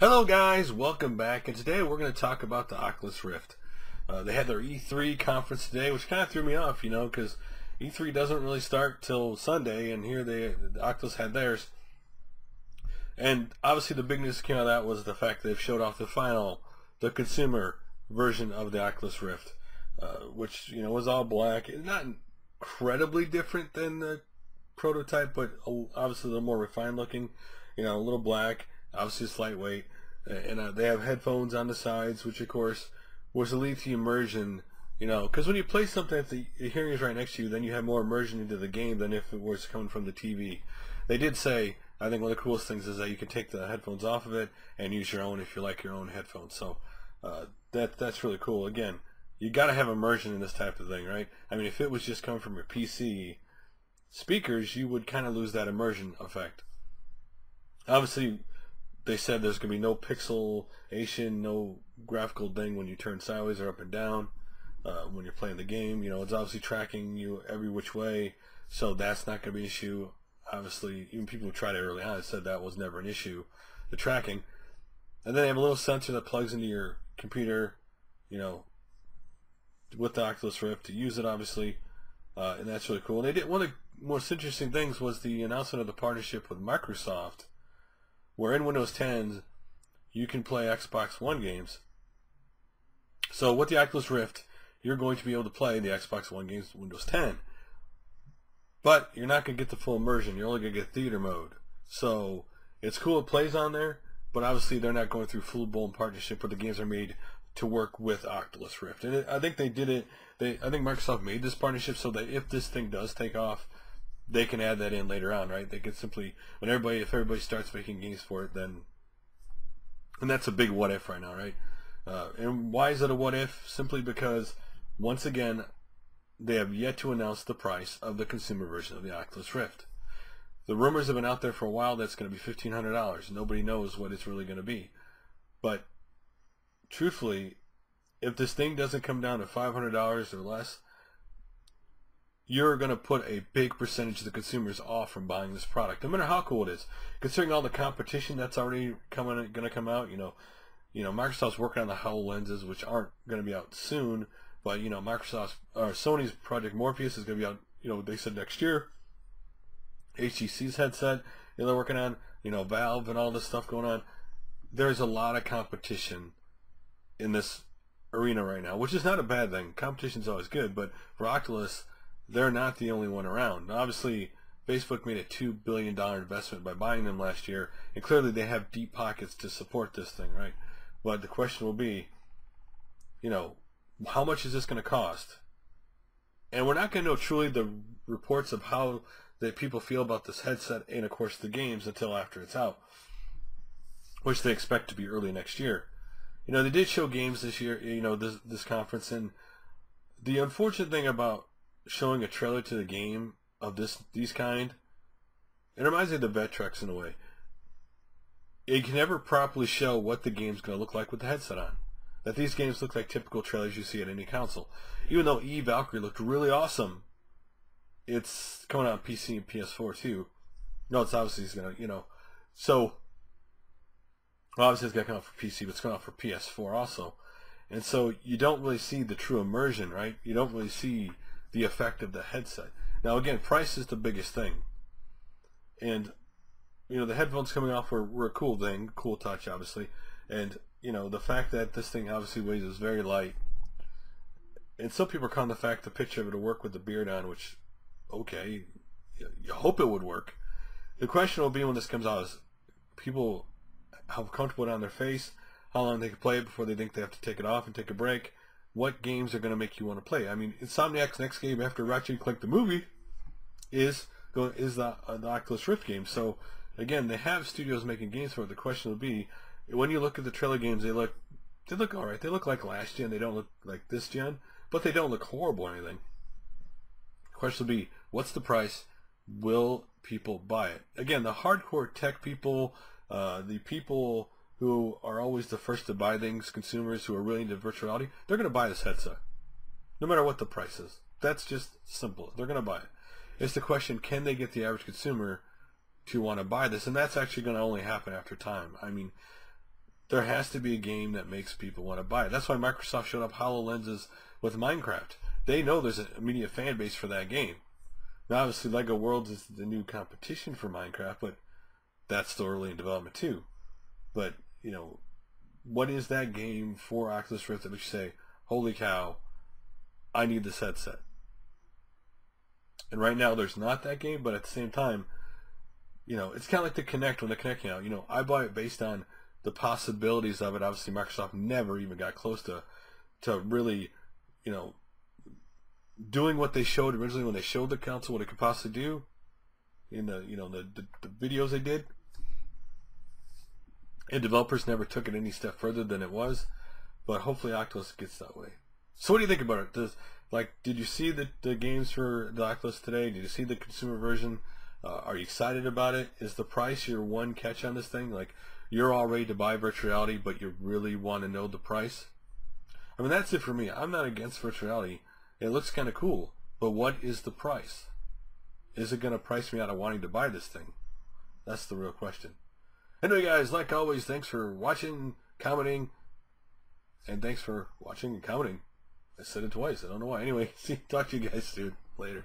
Hello guys, welcome back, and today we're going to talk about the Oculus Rift. They had their E3 conference today, which kind of threw me off, because E3 doesn't really start till Sunday, and here the Oculus had theirs. And obviously the big news that came out of that was the fact that they've showed off the consumer version of the Oculus Rift, which, was all black. Not incredibly different than the prototype, but obviously a little more refined looking, a little black. Obviously it's lightweight, and they have headphones on the sides, which of course was to lead to immersion, because when you play something if the hearing is right next to you, then you have more immersion into the game than if it was coming from the TV. They did say, I think one of the coolest things is that you can take the headphones off of it and use your own if you like your own headphones. So that's really cool. Again, you got to have immersion in this type of thing, right? I mean, if it was just coming from your PC speakers, you would kind of lose that immersion effect. Obviously, they said there's going to be no pixelation, no graphical thing when you turn sideways or up and down when you're playing the game. It's obviously tracking you every which way, so that's not going to be an issue. Obviously, even people who tried it early on said that was never an issue, the tracking. And then they have a little sensor that plugs into your computer, with the Oculus Rift to use it, obviously, and that's really cool. And they did one of the most interesting things was the announcement of the partnership with Microsoft, where in Windows 10 you can play Xbox One games. So with the Oculus Rift, you're going to be able to play the Xbox One games in Windows 10. But you're not going to get the full immersion. You're only going to get theater mode. So it's cool it plays on there, but obviously they're not going through full-blown partnership where the games are made to work with Oculus Rift. And I think they did it. I think Microsoft made this partnership so that if this thing does take off, they can add that in later on, right? They can simply, if everybody starts making games for it, then, and that's a big what if right now, right? And why is it a what if? Simply because, once again, they have yet to announce the price of the consumer version of the Oculus Rift. The rumors have been out there for a while that's going to be $1,500. Nobody knows what it's really going to be. But, truthfully, if this thing doesn't come down to $500 or less, you're going to put a big percentage of the consumers off from buying this product, no matter how cool it is. Considering all the competition that's already going to come out, Microsoft's working on the HoloLenses, which aren't going to be out soon, but Sony's Project Morpheus is going to be out. They said next year. HTC's headset, they're working on, Valve and all this stuff going on. There's a lot of competition in this arena right now, which is not a bad thing. Competition's always good, but for Oculus, they're not the only one around. Now, obviously, Facebook made a $2 billion investment by buying them last year, and clearly they have deep pockets to support this thing, right? But the question will be, how much is this going to cost? And we're not going to know truly the reports of how that people feel about this headset and, of course, the games until after it's out, which they expect to be early next year. They did show games this year, this conference, and the unfortunate thing about showing a trailer to the game of these kind, it reminds me of the Vectrex in a way. It can never properly show what the game's going to look like with the headset on. That these games look like typical trailers you see at any console. Even though Valkyrie looked really awesome, it's coming out on PC and PS4 too. No, it's obviously going to, so obviously it's going to come out for PC, but it's going out for PS4 also. And so you don't really see the true immersion, right? You don't really see the effect of the headset. Now again, price is the biggest thing. And, the headphones coming off were a cool thing, cool touch obviously. And, the fact that this thing obviously weighs is very light. And some people are calling the picture of it to work with the beard on, which, okay, you hope it would work. The question will be when this comes out is people how comfortable it on their face, how long they can play it before they think they have to take it off and take a break. What games are going to make you want to play? I mean, Insomniac's next game after Ratchet & Clank the movie is the Oculus Rift game. So, again, they have studios making games for it. The question will be, when you look at the trailer games, they look all right. They look like last gen. They don't look like this gen, but they don't look horrible or anything. The question will be, what's the price? Will people buy it? Again, the hardcore tech people, the people who are always the first to buy things, consumers who are really into virtual reality, they're going to buy this headset, no matter what the price is. That's just simple. They're going to buy it. It's the question, can they get the average consumer to want to buy this? And that's actually going to only happen after time. I mean, there has to be a game that makes people want to buy it. That's why Microsoft showed up HoloLenses with Minecraft. They know there's an immediate fan base for that game. Now, obviously, LEGO Worlds is the new competition for Minecraft, but that's still early in development too. But, you know, what is that game for Oculus Rift that makes you say, holy cow, I need this headset? And right now, there's not that game, but at the same time, you know, it's kind of like the Kinect when the Kinect came out. You know, I bought it based on the possibilities of it. Obviously, Microsoft never even got close to really, you know, doing what they showed originally when they showed the console, what it could possibly do in the, you know, the videos they did. And developers never took it any step further than it was. But hopefully Oculus gets that way. So what do you think about it? Did you see the games for the Oculus today? Did you see the consumer version? Are you excited about it? Is the price your one catch on this thing? Like, you're all ready to buy virtual reality, but you really want to know the price? I mean, that's it for me. I'm not against virtual reality. It looks kind of cool. But what is the price? Is it going to price me out of wanting to buy this thing? That's the real question. Anyway, guys, like always, thanks for watching, commenting, and thanks for watching and commenting. I said it twice. I don't know why. Anyway, talk to you guys soon. Later.